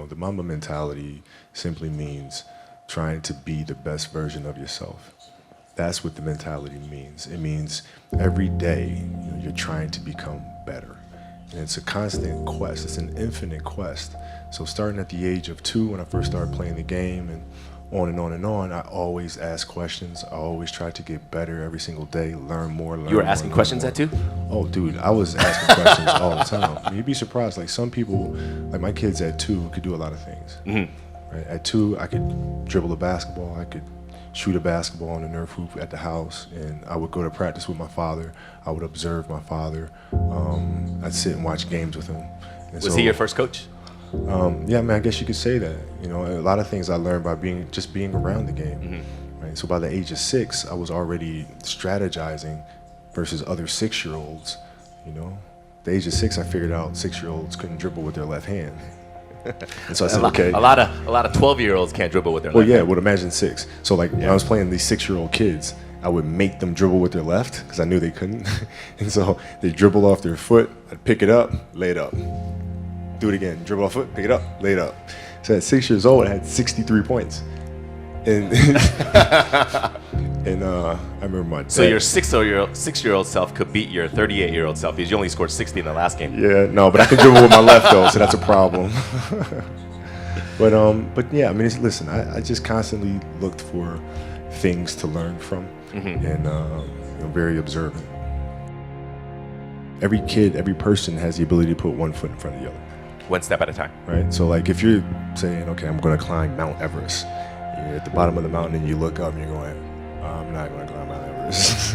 the Mamba mentality simply means trying to be the best version of yourself. That's what the mentality means. It means every day you're trying to become better. And it's a constant quest. It's an infinite quest. So starting at the age of 2, when I first started playing the game, and on and on and on, I always ask questions. I always try to get better every single day, learn more, learn more. You were asking questions at 2? Oh, dude, I was asking questions all the time. I mean, you'd be surprised. Like some people, like my kids at 2 could do a lot of things. Mm-hmm. Right? At 2, I could dribble a basketball. I could shoot a basketball on the Nerf hoop at the house, and I would go to practice with my father. I would observe my father. I'd sit and watch games with him. And Was he your first coach? Yeah, I mean, I guess you could say that. A lot of things I learned by being around the game. Mm-hmm. Right? So by the age of 6, I was already strategizing versus other 6-year-olds. At the age of 6, I figured out 6-year-olds couldn't dribble with their left hand. And so I said, okay. A lot of 12-year-olds can't dribble with their left. Well, yeah, hand. well, imagine 6. So when I was playing these 6-year-old kids, I would make them dribble with their left because I knew they couldn't. And so they dribble off their foot. I'd pick it up, lay it up. Do it again. Dribble off foot, pick it up, lay it up. So at 6 years old, I had 63 points. And and I remember my dad. So your 6-year-old self could beat your 38-year-old self because you only scored 60 in the last game. Yeah, no, but I can dribble with my left though, so that's a problem. But yeah, I mean, listen, I just constantly looked for things to learn from, and very observant. Every kid, every person has the ability to put one foot in front of the other. One step at a time. Right. So like if you're saying, okay, I'm going to climb Mount Everest, you're at the bottom of the mountain and you look up and you're going, I'm not going to climb Mount Everest,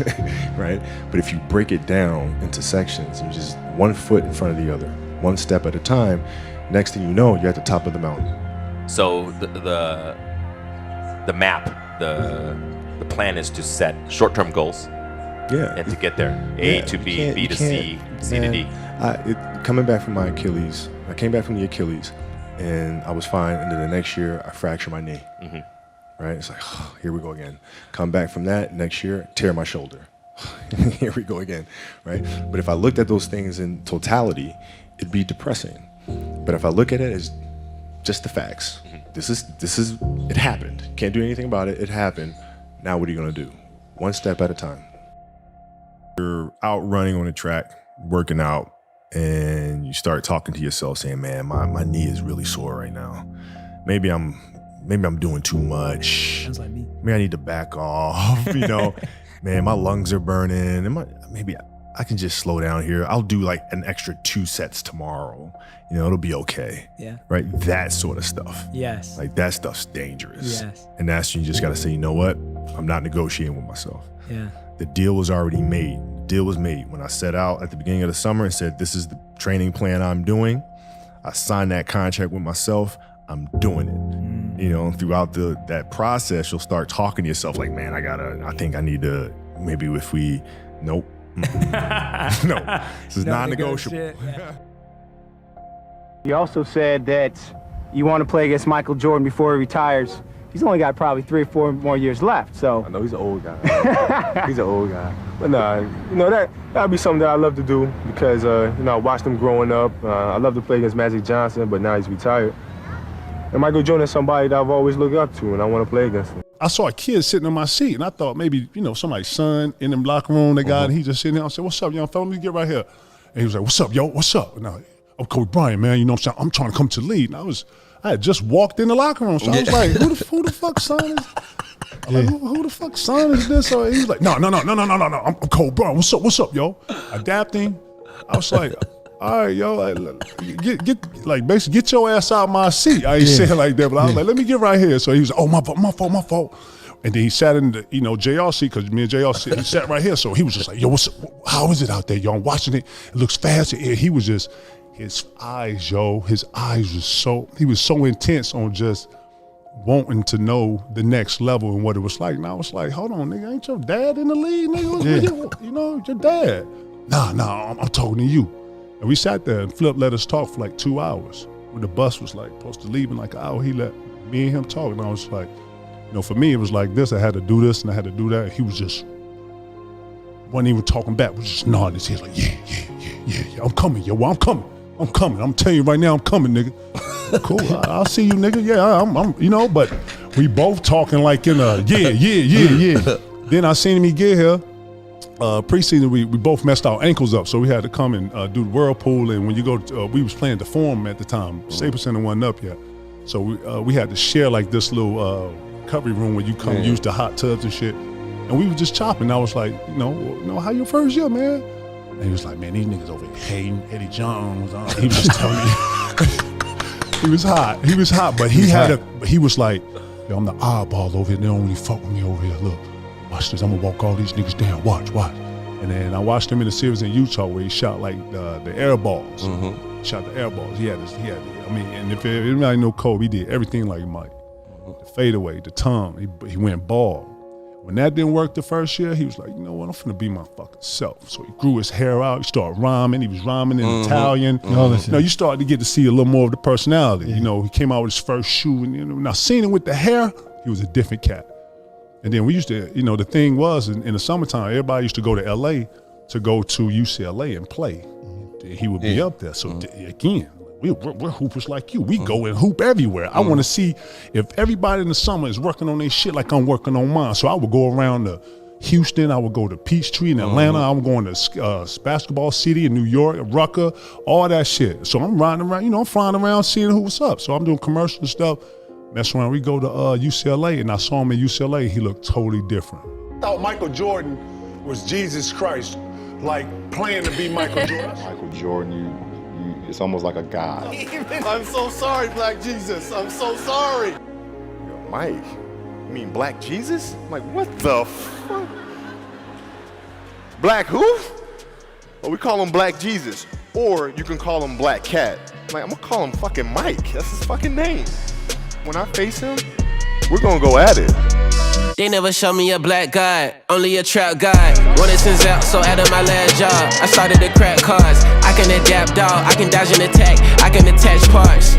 right? But if you break it down into sections and just one foot in front of the other, one step at a time, next thing you know, you're at the top of the mountain. So the map, the plan is to set short-term goals. Yeah. And to get there, A to B, B to C, C to D. Coming back from my Achilles, I came back from the Achilles, and I was fine. And then the next year, I fractured my knee. Right? It's like, oh, here we go again. Come back from that next year, tear my shoulder. Here we go again. Right? But if I looked at those things in totality, it'd be depressing. But if I look at it as just the facts, this is it happened. Can't do anything about it. It happened. Now what are you gonna do? One step at a time. You're out running on the track, working out, and you start talking to yourself saying, man, my knee is really sore right now. Maybe I'm doing too much. Sounds like me. Maybe I need to back off, Man, my lungs are burning. Maybe I can just slow down here. I'll do like an extra 2 sets tomorrow. It'll be okay. Yeah. Right? That sort of stuff. Yes. Like that stuff's dangerous. Yes. And that's when you just gotta say, you know what? I'm not negotiating with myself. Yeah. The deal was already made. The deal was made when I set out at the beginning of the summer and said, this is the training plan I'm doing. I signed that contract with myself. I'm doing it. Throughout that process, you'll start talking to yourself like, man, I think I need to, maybe if we, nope. No, this is non-negotiable. Yeah. You also said that you want to play against Michael Jordan before he retires. He's only got probably 3 or 4 more years left, so. I know he's an old guy. He's an old guy. But that'd be something that I love to do because, I watched him growing up. I love to play against Magic Johnson, but now he's retired. And Michael Jordan is somebody that I've always looked up to, and I want to play against him. I saw a kid sitting in my seat, and I thought maybe, somebody's son in the locker room, they got, and he just sitting there. I said, what's up, young fella? Let me get right here. And he was like, what's up, yo? What's up? And I'm Kobe Bryant, man. You know what I'm saying? I'm trying to come to the league. And I had just walked in the locker room, so I was like, who the fuck son is? I'm like, who the fuck son is this? So he was like, no. I'm Kobe Bryant. What's up, yo? Adapting. I was like, all right, yo, basically get your ass out my seat. I ain't saying like that, but I was like, let me get right here. So he was like, oh, my fault. And then he sat in the, JR seat, because me and JR he sat right here. So he was just like, yo, how is it out there, yo? I'm watching it. It looks fast. He was just, his eyes he was so intense on just wanting to know the next level and what it was like. And I was like, hold on, nigga, ain't your dad in the league, nigga? Your dad. Nah, I'm talking to you. And we sat there and Flip let us talk for like 2 hours. When the bus was like supposed to leave in like an hour, he let me and him talk. And I was like, for me, it was like this. I had to do this and I had to do that. He was just, wasn't even talking back, was just nodding his head like, yeah, I'm coming, yo, I'm coming. I'm telling you right now, I'm coming, nigga. Cool. I'll see you, nigga. Yeah, I'm you know, but we both talking like in a yeah. Then I seen him get here. Preseason, we both messed our ankles up, so we had to come and do the whirlpool. And when you go, we was playing the Forum at the time. Staples Center wasn't up yet, so we had to share like this little recovery room where you come use the hot tubs and shit. And we was just chopping. I was like, you know, how your first year, man? And he was like, man, these niggas over here hating. Eddie John was on. He was just telling me he was hot. He was hot, but he was like, yo, I'm the oddball over here. They don't really fuck with me over here. Look. Watch this, I'm gonna walk all these niggas down, watch. And then I watched him in the series in Utah where he shot like the air balls. Shot the air balls. He had I mean, and if anybody know Kobe, he did everything like Mike. The fadeaway, the tongue, he went bald. When that didn't work the first year, he was like, you know what, I'm finna be my fucking self. So he grew his hair out, he started rhyming, he was rhyming in Italian. You started to get to see a little more of the personality. You know, he came out with his first shoe, and now seeing him with the hair, he was a different cat. And then we used to, you know, the thing was in the summertime, everybody used to go to LA to go to UCLA and play. He would be up there. So again, we're hoopers like you. We go and hoop everywhere. I want to see if everybody in the summer is working on their shit like I'm working on mine. So I would go around to Houston. I would go to Peachtree in Atlanta. I'm going to Basketball City in New York, Rucker, all that shit. So I'm riding around, you know, I'm flying around seeing who was up. So I'm doing commercial stuff. Mess around. We go to UCLA, and I saw him in UCLA. He looked totally different. I thought Michael Jordan was Jesus Christ, like playing to be Michael Jordan. Michael Jordan, it's almost like a god. I'm so sorry, Black Jesus. I'm so sorry. Yo, Mike, you mean Black Jesus? I'm like, what the fuck? Black who? Well, we call him Black Jesus, or you can call him Black Cat. I'm like, I'm gonna call him fucking Mike. That's his fucking name. When I face him, we're gonna go at it. They never show me a black guy, only a trap guy. Running since out, so out of my last job, I started to crack cars. I can adapt, dog, I can dodge and attack, I can attach parts.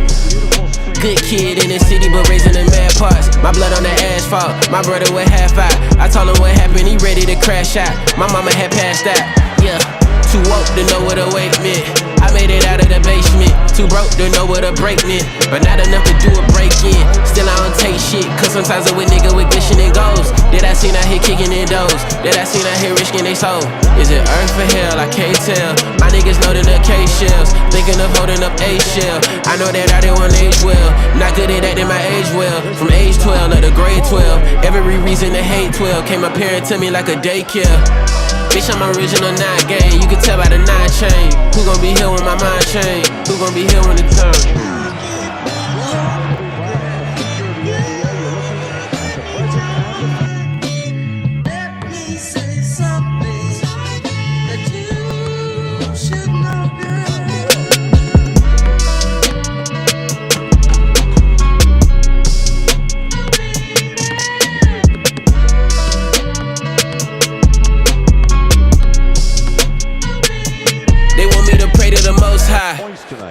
Good kid in the city, but raising in mad parts. My blood on the asphalt, my brother with half out. I told him what happened, he ready to crash out. My mama had passed out, yeah. Too woke to know what a wait meant. I made it out of the basement. Too broke to know what a break meant, but not enough to do a break in. Still I don't take shit, cause sometimes I'm with nigga with glitching and goals. That I seen out here kicking in doors, that I seen out here risking they soul. Is it earth or hell? I can't tell. My niggas loading up K shells, thinking of holding up A shell. I know that I didn't want to age well, not good at acting my age well. From age 12 to the grade 12, every reason to hate 12 came apparent to me like a daycare. Bitch, I'm original 9 game. You can tell by the 9 chain. Who gon' be here when my mind change? Who gon' be here when it turn?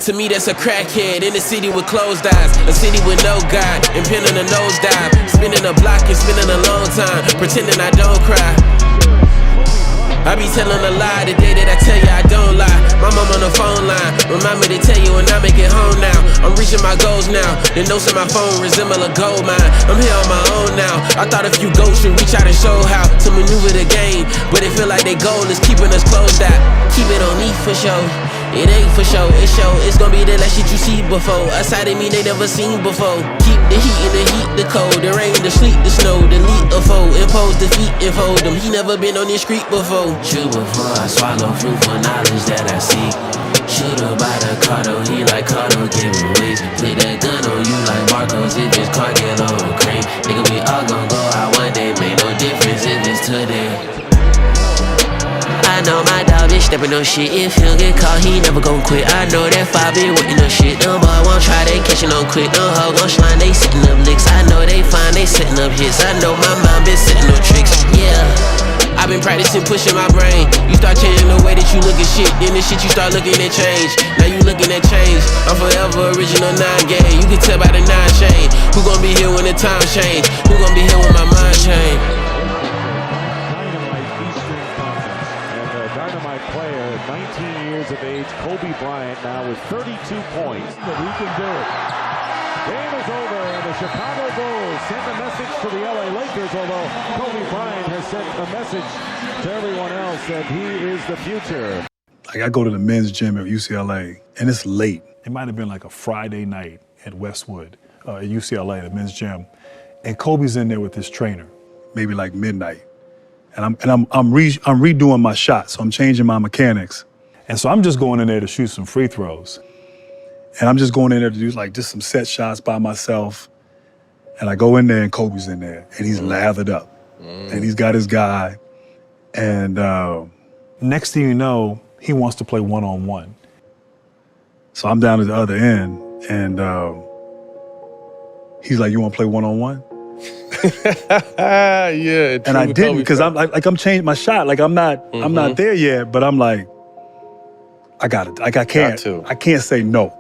To me, that's a crackhead in a city with closed eyes, a city with no God, and pen on a nosedive, spinning a block and spending a long time, pretending I don't cry. I be telling a lie the day that I tell you I don't lie. My mom on the phone line, remind me to tell you when I make it home now. I'm reaching my goals now, the notes on my phone resemble a gold mine. I'm here on my own now, I thought a few ghosts should reach out and show how to maneuver the game, but it feel like their goal is keeping us closed out. Keep it on me for sure. It ain't for show, it's show. It's gonna be the last shit you see before. A side of me they never seen before. Keep the heat in the heat, the cold, the rain, the sleet, the snow, the lead or foe. Impose defeat and fold him. He never been on this street before. Shoot before I swallow fruit for knowledge that I seek. Shooter by the Cardo, he like Cardo giving ways. Put that gun on you like Marcos if his car get on the crane. Nigga, we all gon' go out one day, make no difference if it's today. I know my dog been stepping on shit. If he'll get caught, he never gon' quit. I know that 5 been waiting on shit. Them boy won't try, they catching on quick. Them hoe gon' slime, they setting up licks. I know they fine, they setting up hits. I know my mind been setting up tricks. Yeah, I've been practicing pushing my brain. You start changing the way that you look at shit, then the shit you start looking at change. Now you looking at change. I'm forever original 9 game. You can tell by the 9 chain. Who gon' be here when the time change? Who gon' be here when my mind change? Player, 19 years of age, Kobe Bryant now with 32 points. But he can do it. Game is over, and the Chicago Bulls send a message to the LA Lakers, although Kobe Bryant has sent a message to everyone else that he is the future. Like, I go to the men's gym at UCLA, and it's late. It might have been like a Friday night at Westwood, at UCLA, the men's gym. And Kobe's in there with his trainer, maybe like midnight. And I'm redoing my shots, so I'm changing my mechanics. And so I'm just going in there to shoot some free throws. And I'm just going in there to do like just some set shots by myself. And I go in there and Kobe's in there, and he's lathered up. And he's got his guy. And next thing you know, he wants to play one-on-one. So I'm down at the other end, and he's like, "You want to play one-on-one?" Yeah. And I didn't, because I'm changing my shot. Like I'm not there yet, but I'm like, I got it. Like I can't say no.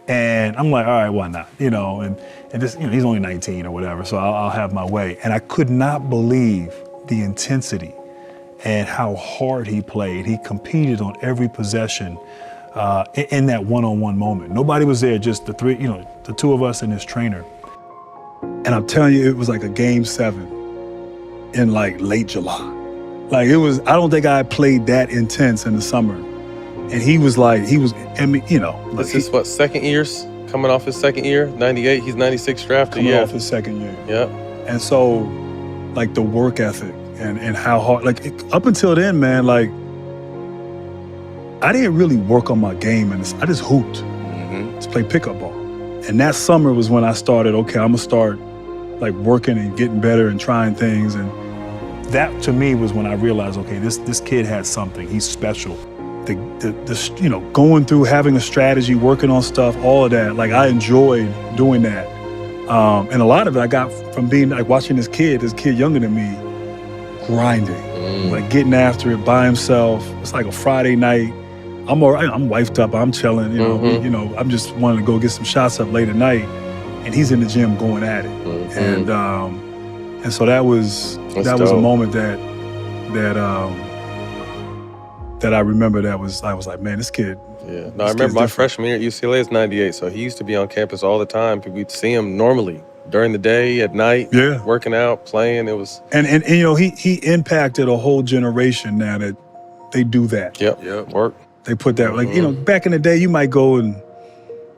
And I'm like, all right, why not? You know, and just, you know, he's only 19 or whatever, so I'll have my way. And I could not believe the intensity and how hard he played. He competed on every possession in that one-on-one moment. Nobody was there, just the three, you know, the two of us and his trainer. And I'm telling you, it was like a game 7 in like late July. Like it was, I don't think I played that intense in the summer. And he was, I mean, you know. This is what, second years? Coming off his second year, 98, he's 96 drafted. Coming off his second year. Yep. And so, like the work ethic and how hard, like up until then, man, like I didn't really work on my game, and I just hooped. Just play pickup ball. And that summer was when I started, okay, I'm gonna start like working and getting better and trying things. And that to me was when I realized, okay, this kid has something, he's special. The you know, going through, having a strategy, working on stuff, all of that, like I enjoyed doing that. And a lot of it I got from being, like watching this kid younger than me, grinding, like getting after it by himself. It's like a Friday night. I'm all right, I'm wifed up, I'm chilling, you know, you know, I'm just wanting to go get some shots up late at night, and he's in the gym going at it. And so that was a moment that I remember. I was like, man, this kid. Yeah. No, I remember my freshman year at UCLA is 98, so he used to be on campus all the time. We'd see him normally during the day, at night, working out, playing. It was. And you know, he impacted a whole generation now that they do that. Yep. Work. They put that, like, you know, back in the day, you might go in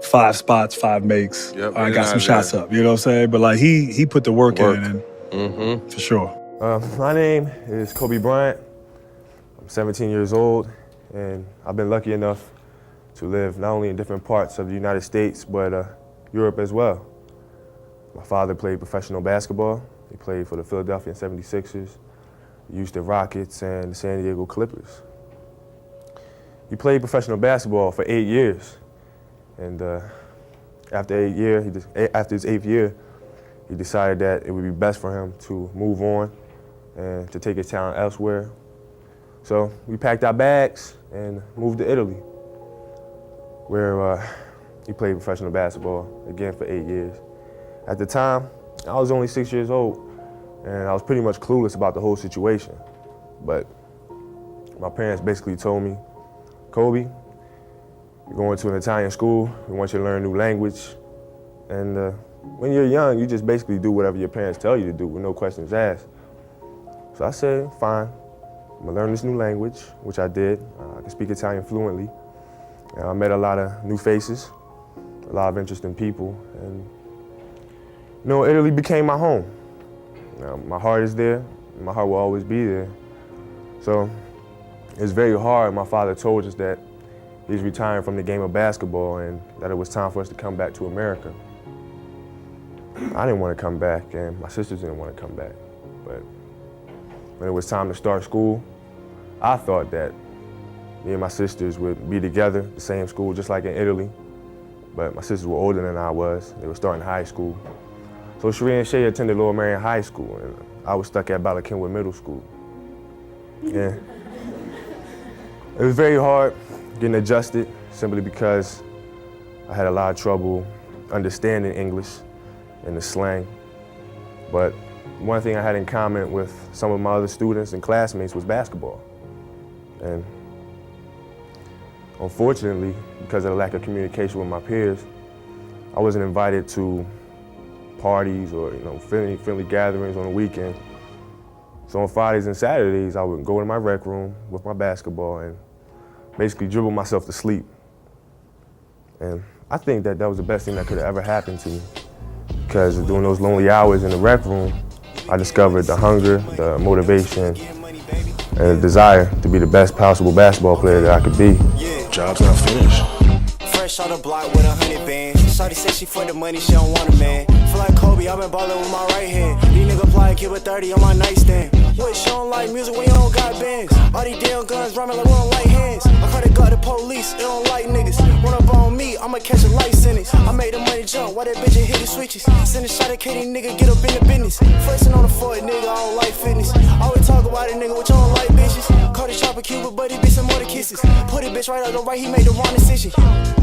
5 spots, 5 makes. I got some shots up, you know what I'm saying? But like he put the work in, and for sure. My name is Kobe Bryant. I'm 17 years old, and I've been lucky enough to live not only in different parts of the United States, but Europe as well. My father played professional basketball. He played for the Philadelphia 76ers, the Houston Rockets, and the San Diego Clippers. He played professional basketball for 8 years, and after his 8th year, he decided that it would be best for him to move on and to take his talent elsewhere. So we packed our bags and moved to Italy, where he played professional basketball again for 8 years. At the time, I was only 6 years old, and I was pretty much clueless about the whole situation. But my parents basically told me, Kobe, you're going to an Italian school, we want you to learn a new language, and when you're young, you just basically do whatever your parents tell you to do with no questions asked. So I said, fine, I'm gonna learn this new language, which I did. I can speak Italian fluently. And I met a lot of new faces, a lot of interesting people, and you know, Italy became my home. My heart is there, and my heart will always be there. So it's very hard. My father told us that he's retiring from the game of basketball and that it was time for us to come back to America. I didn't want to come back, and my sisters didn't want to come back. But when it was time to start school, I thought that me and my sisters would be together, the same school, just like in Italy. But my sisters were older than I was. They were starting high school. So Sheree and Shay attended Lower Marion High School, and I was stuck at Bala Cynwyd Middle School. Yeah. It was very hard getting adjusted, simply because I had a lot of trouble understanding English and the slang. But one thing I had in common with some of my other students and classmates was basketball. And unfortunately, because of the lack of communication with my peers, I wasn't invited to parties or friendly gatherings on the weekend. So on Fridays and Saturdays, I would go in my rec room with my basketball and basically dribble myself to sleep. And I think that was the best thing that could have ever happened to me, because during those lonely hours in the rec room, I discovered the hunger, the motivation, and the desire to be the best possible basketball player that I could be. Job's not finished. Fresh on the block with 100 bands. Shawty said she for the money, she don't want a man. Feel like Kobe, I've been ballin' with my right hand. These niggas fly kid with 30 on my nightstand. What, she don't like music when you don't got bands? All these damn guns rhyming like we don't like hands. I call the God the police, they don't like niggas. Run up on me, I'ma catch a life sentence. I made the money jump, why that bitch ain't hit the switches? Send a shot at Katie, nigga, get up in the business. Flexing on the foot, nigga, I don't like fitness. Always talk about it, nigga, what you don't like bitches. Call the chopper Cuba, but he bitch some more than kisses. Put it bitch right out the right, he made the wrong decision.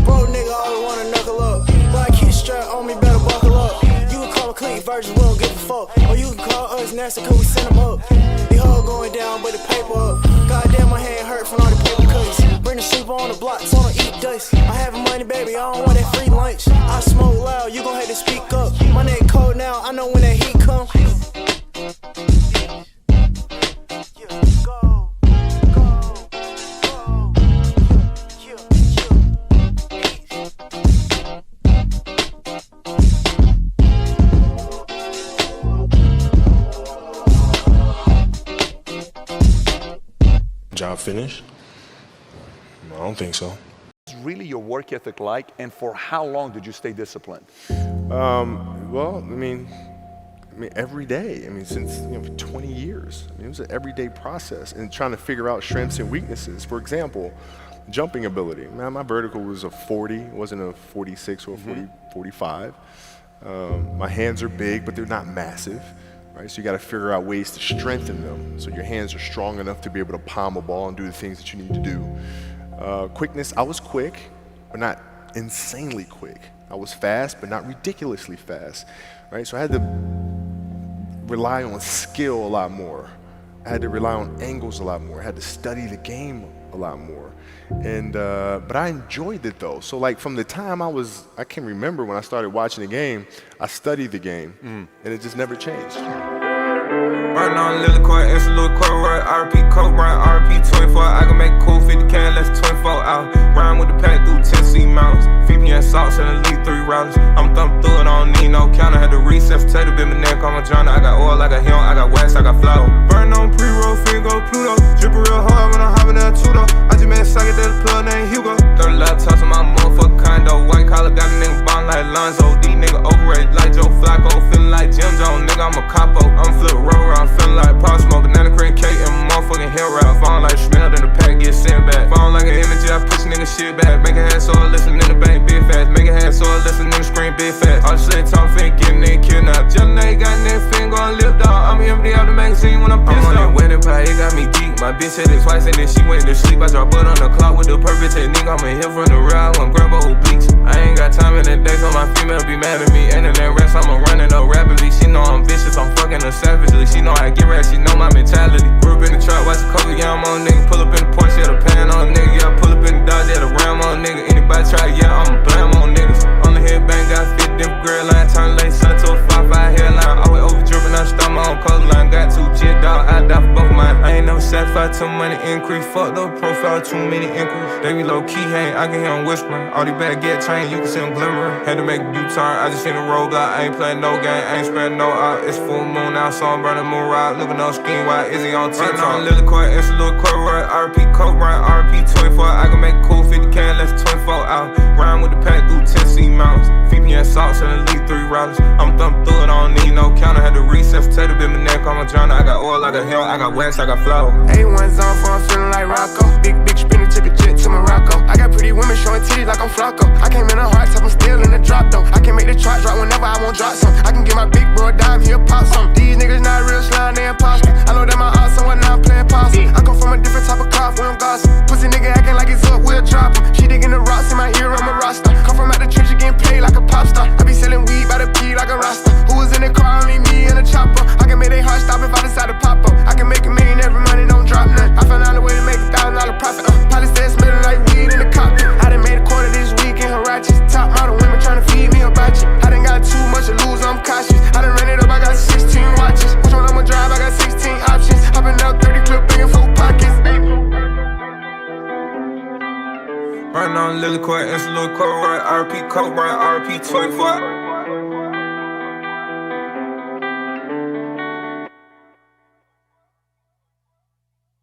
Bro, nigga, always wanna knuckle up. But I keep strap on me, better buckle up. You can call a clean virgin, we don't give a fuck. Or you can call us nasty, cause we send them up. The hoe going down, but the paper up. Goddamn, my hand hurt from all the paper cuts. Bring the sleeper on the block, so I don't eat dust. I have money, baby, I don't want that free lunch. I smoke loud, you gon' have to speak up. My neck cold now, I know when that heat come. Job finished? I don't think so. What's really your work ethic like, and for how long did you stay disciplined? Well, I mean, every day. I mean, since 20 years. I mean, it was an everyday process, and trying to figure out strengths and weaknesses. For example, jumping ability. Man, my vertical was a 40. It wasn't a 46 or a 45. My hands are big, but they're not massive. Right, so you got to figure out ways to strengthen them so your hands are strong enough to be able to palm a ball and do the things that you need to do. Quickness, I was quick, but not insanely quick. I was fast, but not ridiculously fast. Right, so I had to rely on skill a lot more. I had to rely on angles a lot more. I had to study the game a lot more. And but I enjoyed it though. So like from the time I can remember when I started watching the game, I studied the game, and it just never changed. Right on Lily Court, it's a little court, right? RP Coke, right? RP 24. I can make cool 50 can, less 24 out. Rhyme with the pack through Tennessee mountains. VPN salts and elite 3 rounds. I'm thumping through it, I don't need no counter. Had to recess, potato, bit my neck on my journal. I got oil, I got him, I got wax, I got flour. Burn on pre-roll, finger Pluto. Drippin' real hard when I'm hopping that Tudo. I just made a socket that plug named Hugo. 30 laptops in my motherfucking condo. White collar got a nigga bond like Lonzo. These nigga overrated like Joe Flacco. Feeling like Jim Jones, nigga, I'm a capo. I'm flip roll, I'm feeling like Pop Smoke. Banana cream cake and motherfucking hill rap. Phone like Shhnow, then the pack get sent back. Phone like an image, I push nigga shit back. Make a hand so I listen in the bank, big fast. Make a hand so I listen in the screen, big fast. All shit talk, fin, get nigga kidnapped. Jelly nigga got nigga fin, gon' live dog. I'm empty out the magazine when I'm pissed off. I'm on that wedding pie, it got me deep. My bitch said it twice and then she went to sleep. I drop butt on the clock with the perfect technique. I'm in here from the real, I want grab a whole bleach. I ain't got time in the day, so my female be mad at me. And in that rest, I'm running up rapidly. She know I'm vicious, I'm fucking her savagely. She know I get rest, she know my mentality. Grew up in the trap, watch the cover, yeah, I'm on nigga. Pull up in the Porsche, yeah, the pan on nigga. Yeah, pull up in the Dodge, yeah, the Ram on nigga. Anybody try, yeah, I'ma blam on niggas. On the headbang, got 50 different grill line. Turn late, sun to a 5-5 hairline. Always over dripping, I start my own color line. Got 2 jet dog, I die for both mine. I ain't never satisfied till money increase. Fuck the profile, too many inquiries. They be low key, hang, I can hear them whispering. All these bad get trained, you can see them glimmering. Had to make a U-turn, I just seen a roadblock. I ain't playing no game, I ain't sparing no out. It's full moon now, so I'm burning moon ride. Looking on scheme, why is he on TikTok? Right on Lily Court, it's a little court, right? RP Coke, right? RP 24. I can make cool 50 can, less 24 out. Rhyme with the pack through Tennessee mountains. VPN salts and elite 3 routers. I'm thumping through it, I don't need no counter. Had to recess, potato, bit my neck on my journal. I got oil, I got hell, I got wax, I got flour. A1's on for I'm feeling like Rocco. Big spinner, took a jet to Morocco. I got pretty women showing titties like I'm Flacco. I came in a hard top, I'm still in the drop though. I can make the chart drop whenever I want drop some. I can get my big bro a dime, he'll pop some. These niggas not real slime, they imposter. I know that my odds somewhere now I'm playing possum. I come from a different type of cloth, we don't gossip. Pussy nigga acting like it's up, we'll drop him. She digging the rocks in my ear, I'm a roster. Come from out the trench, getting paid like a pop star. I be selling weed by the P like a roster. Who was in the car, only me and a chopper. I can make they heart stop if I decide to pop up. I can make a million every money, don't drop none. I found out a way to make $1,000 profit. Probably said smelling like weed in the cockpit. I done made a quarter this week in Harachis. Top model women tryna feed me a bite. Burn on Lily Court, it's a little court, right? RP Coke, right? RP 24.